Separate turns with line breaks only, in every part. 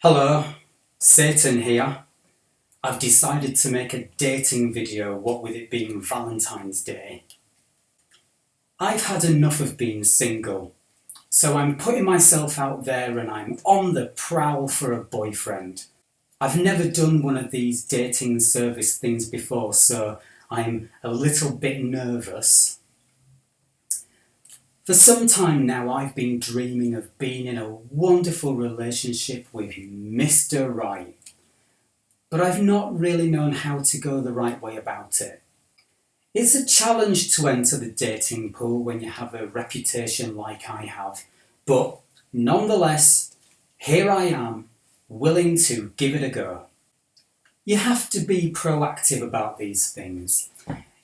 Hello, Satan here. I've decided to make a dating video, what with it being Valentine's Day. I've had enough of being single, so I'm putting myself out there and I'm on the prowl for a boyfriend. I've never done one of these dating service things before, so I'm a little bit nervous. For some time now, I've been dreaming of being in a wonderful relationship with Mr. Right, but I've not really known how to go the right way about it. It's a challenge to enter the dating pool when you have a reputation like I have, but nonetheless, here I am, willing to give it a go. You have to be proactive about these things.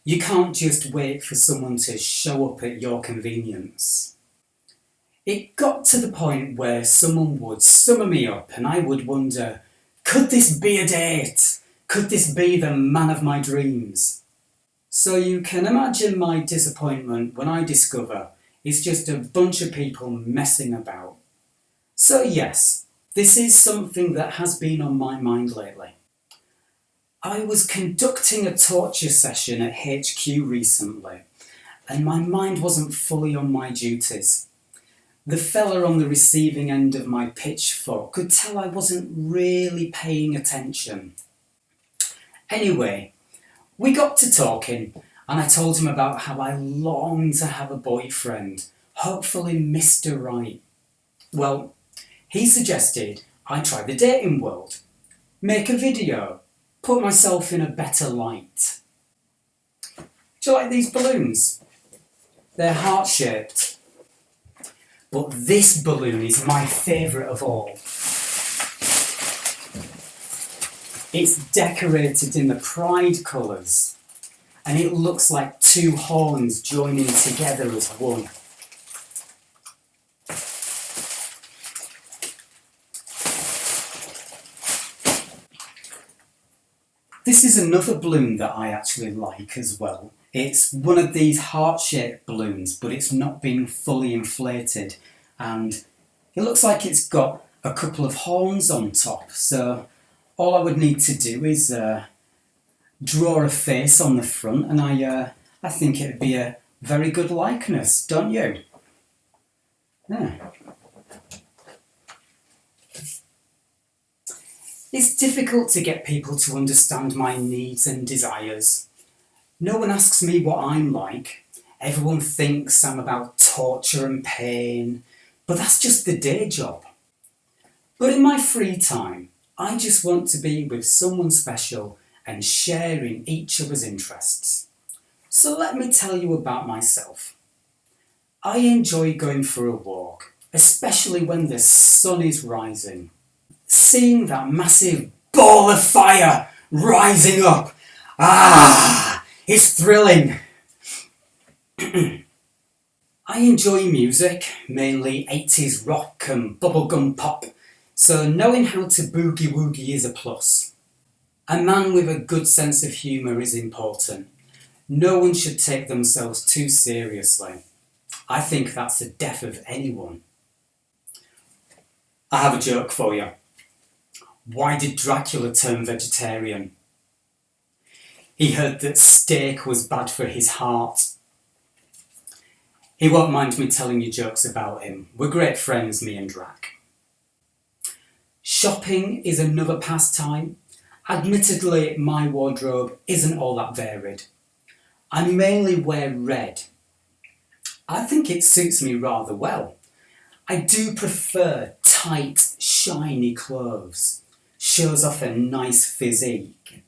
You can't just wait for someone to show up at your convenience. It got to the point where someone would summer me up and I would wonder, could this be a date? Could this be the man of my dreams? So you can imagine my disappointment when I discover it's just a bunch of people messing about. So yes, this is something that has been on my mind lately. I was conducting a torture session at HQ recently, and my mind wasn't fully on my duties. The fella on the receiving end of my pitchfork could tell I wasn't really paying attention. Anyway, we got to talking, and I told him about how I long to have a boyfriend, hopefully Mr. Right. Well, he suggested I try the dating world, make a video, put myself in a better light. Do you like these balloons? They're heart-shaped. But this balloon is my favourite of all. It's decorated in the pride colours, and it looks like two horns joining together as one. This is another balloon that I actually like as well. It's one of these heart-shaped balloons, but it's not been fully inflated, and it looks like it's got a couple of horns on top, so all I would need to do is draw a face on the front, and I think it would be a very good likeness, don't you? Yeah. It's difficult to get people to understand my needs and desires. No one asks me what I'm like. Everyone thinks I'm about torture and pain, but that's just the day job. But in my free time, I just want to be with someone special and sharing each other's interests. So let me tell you about myself. I enjoy going for a walk, especially when the sun is rising. Seeing that massive ball of fire rising up, it's thrilling. I enjoy music, mainly 80s rock and bubblegum pop, so knowing how to boogie-woogie is a plus. A man with a good sense of humour is important. No one should take themselves too seriously. I think that's the death of anyone. I have a joke for you. Why did Dracula turn vegetarian? He heard that steak was bad for his heart. He won't mind me telling you jokes about him. We're great friends, me and Drac. Shopping is another pastime. Admittedly, my wardrobe isn't all that varied. I mainly wear red. I think it suits me rather well. I do prefer tight, shiny clothes. Shows off a nice physique.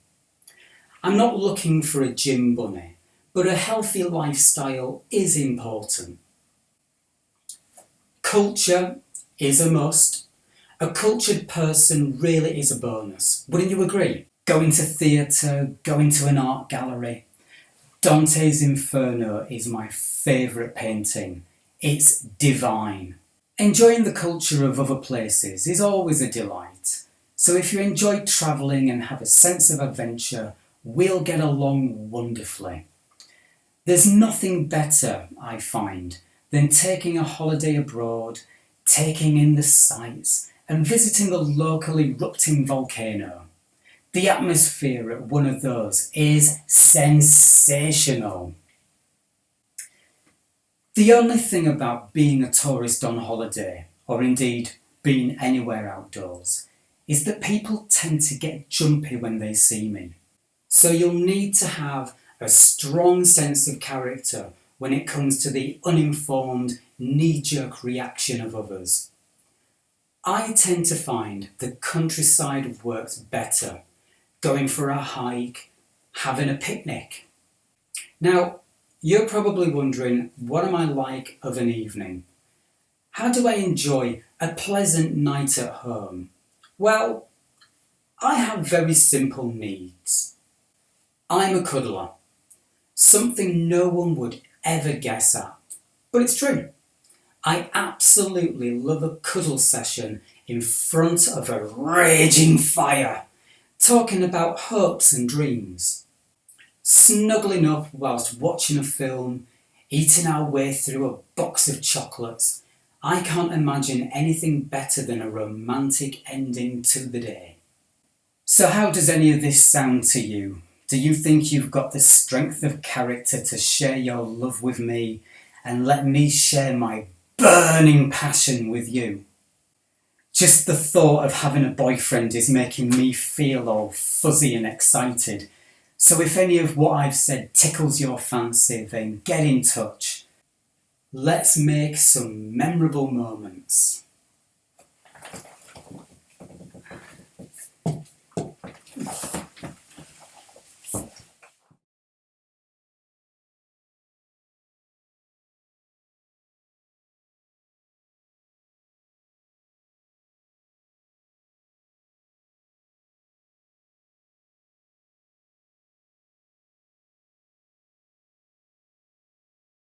I'm not looking for a gym bunny, but a healthy lifestyle is important. Culture is a must. A cultured person really is a bonus. Wouldn't you agree? Going to theatre, going to an art gallery. Dante's Inferno is my favourite painting. It's divine. Enjoying the culture of other places is always a delight. So if you enjoy travelling and have a sense of adventure, we'll get along wonderfully. There's nothing better, I find, than taking a holiday abroad, taking in the sights and visiting a local erupting volcano. The atmosphere at one of those is sensational. The only thing about being a tourist on holiday, or indeed being anywhere outdoors, is that people tend to get jumpy when they see me. So you'll need to have a strong sense of character when it comes to the uninformed, knee-jerk reaction of others. I tend to find the countryside works better, going for a hike, having a picnic. Now, you're probably wondering, what am I like of an evening? How do I enjoy a pleasant night at home? Well, I have very simple needs. I'm a cuddler, something no one would ever guess at, but it's true. I absolutely love a cuddle session in front of a raging fire, talking about hopes and dreams. Snuggling up whilst watching a film, eating our way through a box of chocolates. I can't imagine anything better than a romantic ending to the day. So how does any of this sound to you? Do you think you've got the strength of character to share your love with me and let me share my burning passion with you? Just the thought of having a boyfriend is making me feel all fuzzy and excited. So if any of what I've said tickles your fancy, then get in touch. Let's make some memorable moments.